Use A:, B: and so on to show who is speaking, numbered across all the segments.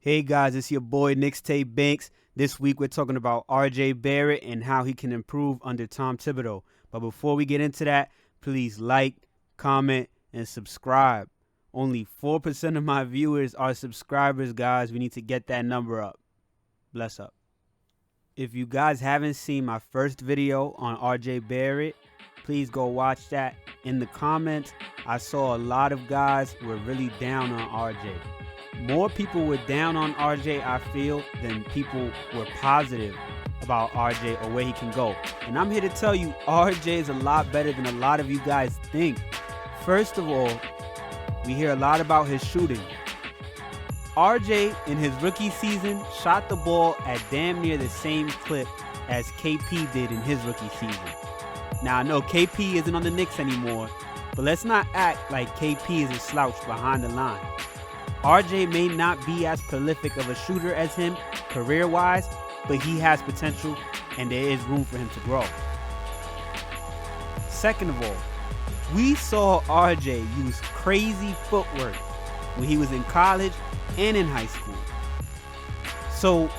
A: Hey guys, it's your boy Knick Banks. This week we're talking about RJ Barrett and how he can improve under Tom Thibodeau. But before we get into that, please like, comment, and subscribe. Only 4% of my viewers are subscribers, guys. We need to get that number up. Bless up. If you guys haven't seen my first video on RJ Barrett, please go watch that. In the comments, I saw a lot of guys were really down on RJ. More people were down on RJ, I feel, than people were positive about RJ or where he can go. And I'm here to tell you, RJ is a lot better than a lot of you guys think. First of all, we hear a lot about his shooting. RJ, in his rookie season, shot the ball at damn near the same clip as KP did in his rookie season. Now, I know KP isn't on the Knicks anymore, but let's not act like KP is a slouch behind the line. RJ may not be as prolific of a shooter as him career-wise, but he has potential and there is room for him to grow. Second of all, we saw RJ use crazy footwork when he was in college and in high school. So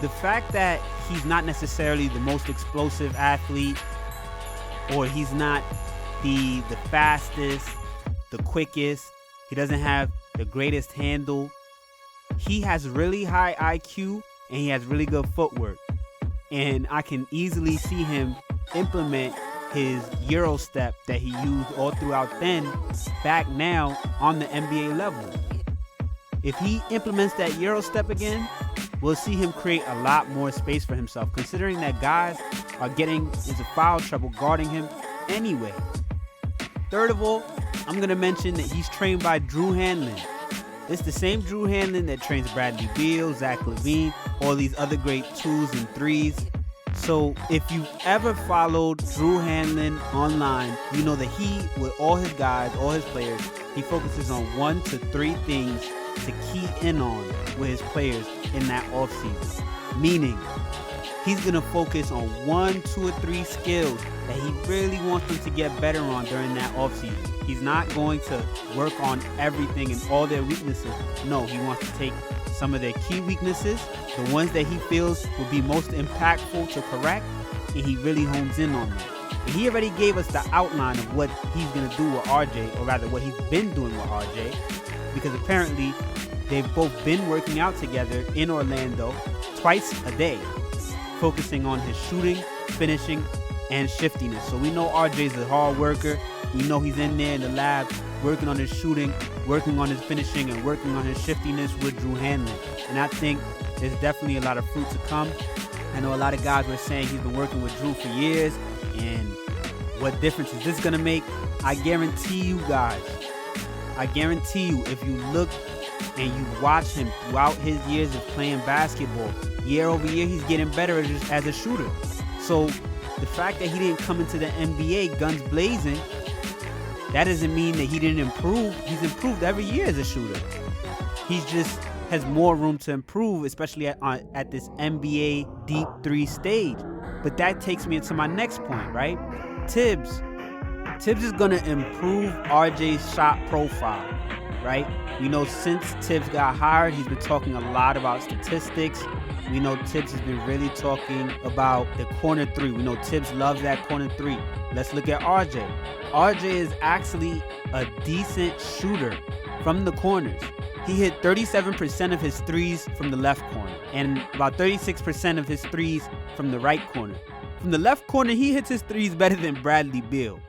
A: the fact that he's not necessarily the most explosive athlete, or he's not the fastest, the quickest, he doesn't have the greatest handle, he has really high IQ and he has really good footwork. And I can easily see him implement his Euro step that he used all throughout then back now on the NBA level. If he implements that Euro step again, we'll see him create a lot more space for himself, considering that guys are getting into foul trouble guarding him anyway. Third of all, I'm going to mention that he's trained by Drew Hanlon. It's the same Drew Hanlon that trains Bradley Beal, Zach LaVine, all these other great 2s and 3s. So if you've ever followed Drew Hanlon online, you know that he, with all his guys, all his players, he focuses on 1 to 3 things to key in on with his players in that offseason. Meaning, he's going to focus on 1, 2, or 3 skills that he really wants them to get better on during that offseason. He's not going to work on everything and all their weaknesses. No, he wants to take some of their key weaknesses, the ones that he feels will be most impactful to correct, and he really hones in on them. And he already gave us the outline of what he's going to do with RJ, or rather what he's been doing with RJ, because apparently they've both been working out together in Orlando twice a day, focusing on his shooting, finishing, and shiftiness. So we know RJ's a hard worker. We know he's in there in the lab working on his shooting, working on his finishing, and working on his shiftiness with Drew Hanlon. And I think there's definitely a lot of fruit to come. I know a lot of guys were saying he's been working with Drew for years, and what difference is this going to make? I guarantee you guys, if you look and you watch him throughout his years of playing basketball, year over year, he's getting better as a shooter. So the fact that he didn't come into the NBA guns blazing, that doesn't mean that he didn't improve. He's improved every year as a shooter. He just has more room to improve, especially at this NBA deep 3 stage. But that takes me into my next point, right? Tibbs is going to improve RJ's shot profile, right? We know since Tibbs got hired, he's been talking a lot about statistics. We know Tibbs has been really talking about the corner 3. We know Tibbs loves that corner 3. Let's look at RJ. RJ is actually a decent shooter from the corners. He hit 37% of his threes from the left corner and about 36% of his threes from the right corner. From the left corner, he hits his threes better than Bradley Beal.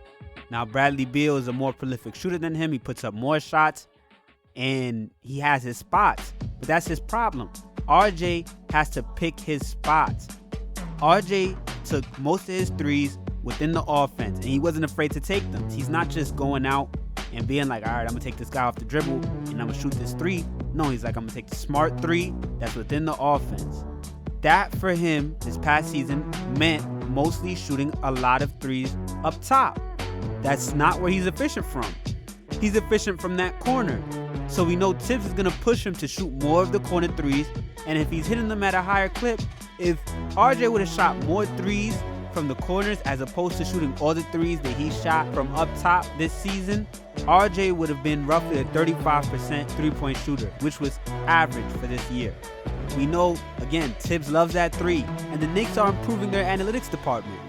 A: Now, Bradley Beal is a more prolific shooter than him. He puts up more shots and he has his spots, but that's his problem. RJ has to pick his spots. RJ took most of his threes within the offense, and he wasn't afraid to take them. He's not just going out and being like, all right, I'm going to take this guy off the dribble and I'm going to shoot this 3. No, he's like, I'm going to take the smart 3 that's within the offense. That, for him, this past season, meant mostly shooting a lot of 3s up top. That's not where he's efficient from. He's efficient from that corner. So we know Tibbs is going to push him to shoot more of the corner 3s, and if he's hitting them at a higher clip, if RJ would have shot more 3s from the corners as opposed to shooting all the threes that he shot from up top this season, RJ would have been roughly a 35% three-point shooter, which was average for this year. We know, again, Tibbs loves that three, and the Knicks are improving their analytics department.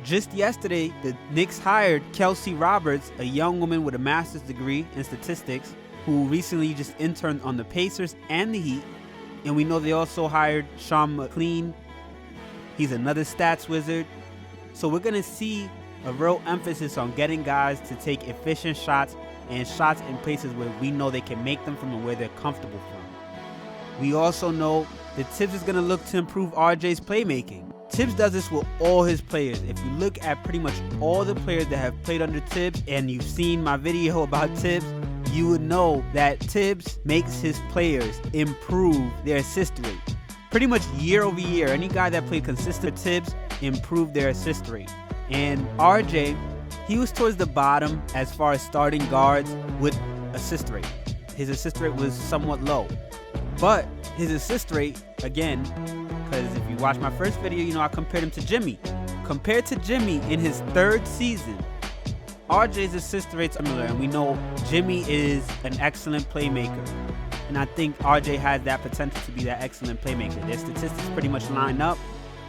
A: Just yesterday, the Knicks hired Kelsey Roberts, a young woman with a master's degree in statistics, who recently just interned on the Pacers and the Heat. And we know they also hired Sean McLean. He's another stats wizard. So we're going to see a real emphasis on getting guys to take efficient shots and shots in places where we know they can make them from and where they're comfortable from. We also know that Tibbs is going to look to improve RJ's playmaking. Tibbs does this with all his players. If you look at pretty much all the players that have played under Tibbs, and you've seen my video about Tibbs, you would know that Tibbs makes his players improve their assist rate. Pretty much year over year, any guy that played consistent with Tibbs improved their assist rate. And RJ, he was towards the bottom as far as starting guards with assist rate. His assist rate was somewhat low. But his assist rate, again, because if you watch my first video, you know I compared him to Jimmy. Compared to Jimmy in his third season, RJ's assist rate's similar, and we know Jimmy is an excellent playmaker. And I think RJ has that potential to be that excellent playmaker. Their statistics pretty much line up,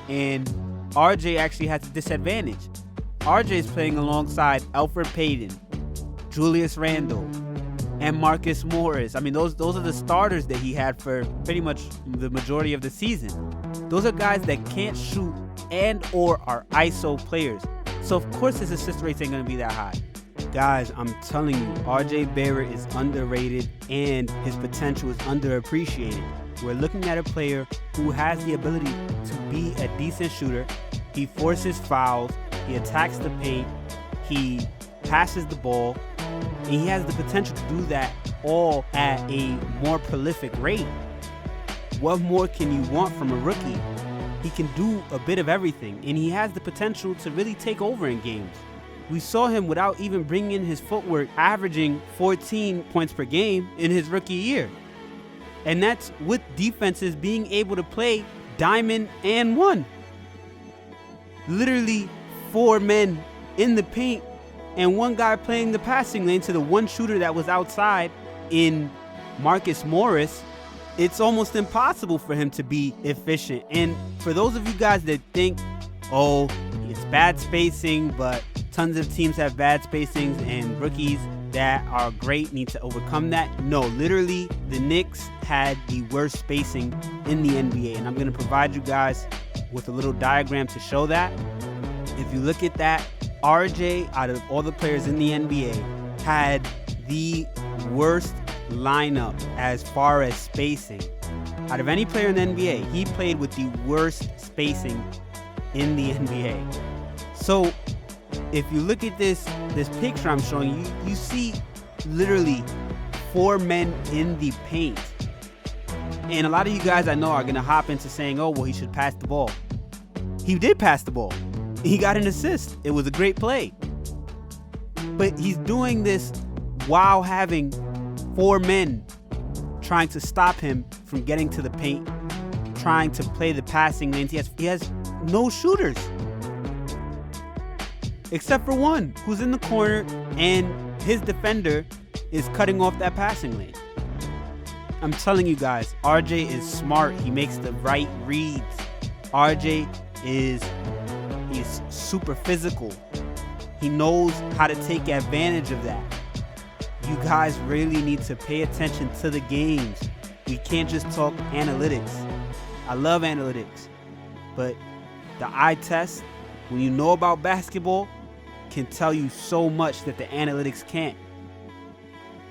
A: and RJ actually has a disadvantage. RJ is playing alongside Elfrid Payton, Julius Randle, and Marcus Morris. I mean, those are the starters that he had for pretty much the majority of the season. Those are guys that can't shoot and or are ISO players. So of course his assist rates ain't gonna be that high. Guys, I'm telling you, RJ Barrett is underrated and his potential is underappreciated. We're looking at a player who has the ability to be a decent shooter. He forces fouls, he attacks the paint, he passes the ball, and he has the potential to do that all at a more prolific rate. What more can you want from a rookie? He can do a bit of everything, and he has the potential to really take over in games. We saw him without even bringing in his footwork, averaging 14 points per game in his rookie year. And that's with defenses being able to play diamond and one. Literally 4 men in the paint and one guy playing the passing lane to the one shooter that was outside in Marcus Morris. It's almost impossible for him to be efficient. And for those of you guys that think, oh, it's bad spacing, but tons of teams have bad spacings and rookies that are great need to overcome that. No, literally, the Knicks had the worst spacing in the NBA. And I'm going to provide you guys with a little diagram to show that. If you look at that, RJ, out of all the players in the NBA, had the worst lineup as far as spacing. Out of any player in the NBA, he played with the worst spacing in the NBA. So if you look at this picture I'm showing you, you see literally 4 men in the paint. And a lot of you guys I know are going to hop into saying, oh, well, he should pass the ball. He did pass the ball. He got an assist. It was a great play. But he's doing this while having 4 men trying to stop him from getting to the paint, trying to play the passing lanes. He has no shooters. Except for one who's in the corner and his defender is cutting off that passing lane. I'm telling you guys, RJ is smart. He makes the right reads. RJ is super physical. He knows how to take advantage of that. You guys really need to pay attention to the games. We can't just talk analytics. I love analytics, but the eye test, when you know about basketball, can tell you so much that the analytics can't.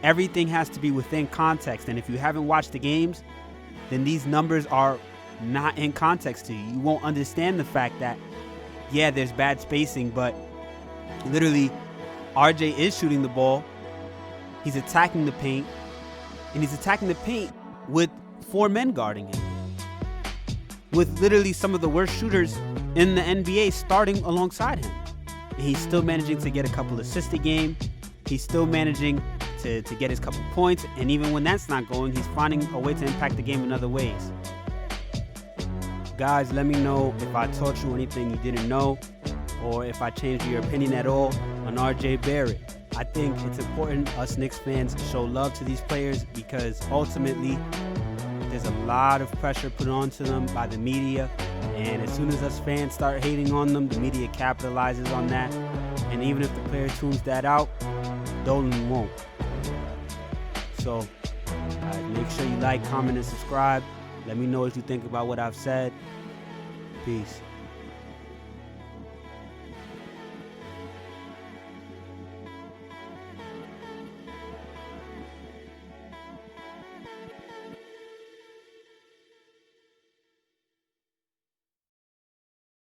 A: Everything has to be within context, and if you haven't watched the games, then these numbers are not in context to you. You won't understand the fact that, yeah, there's bad spacing, but literally RJ is shooting the ball. He's attacking the paint, and he's attacking the paint with 4 men guarding him, with literally some of the worst shooters in the NBA starting alongside him. And he's still managing to get a couple assists a game. He's still managing to get his couple points, and even when that's not going, he's finding a way to impact the game in other ways. Guys, let me know if I taught you anything you didn't know. or if I change your opinion at all on RJ Barrett. I think it's important us Knicks fans show love to these players because ultimately there's a lot of pressure put onto them by the media, and as soon as us fans start hating on them, the media capitalizes on that. And even if the player tunes that out, Dolan won't. So make sure you like, comment, and subscribe. Let me know what you think about what I've said. Peace.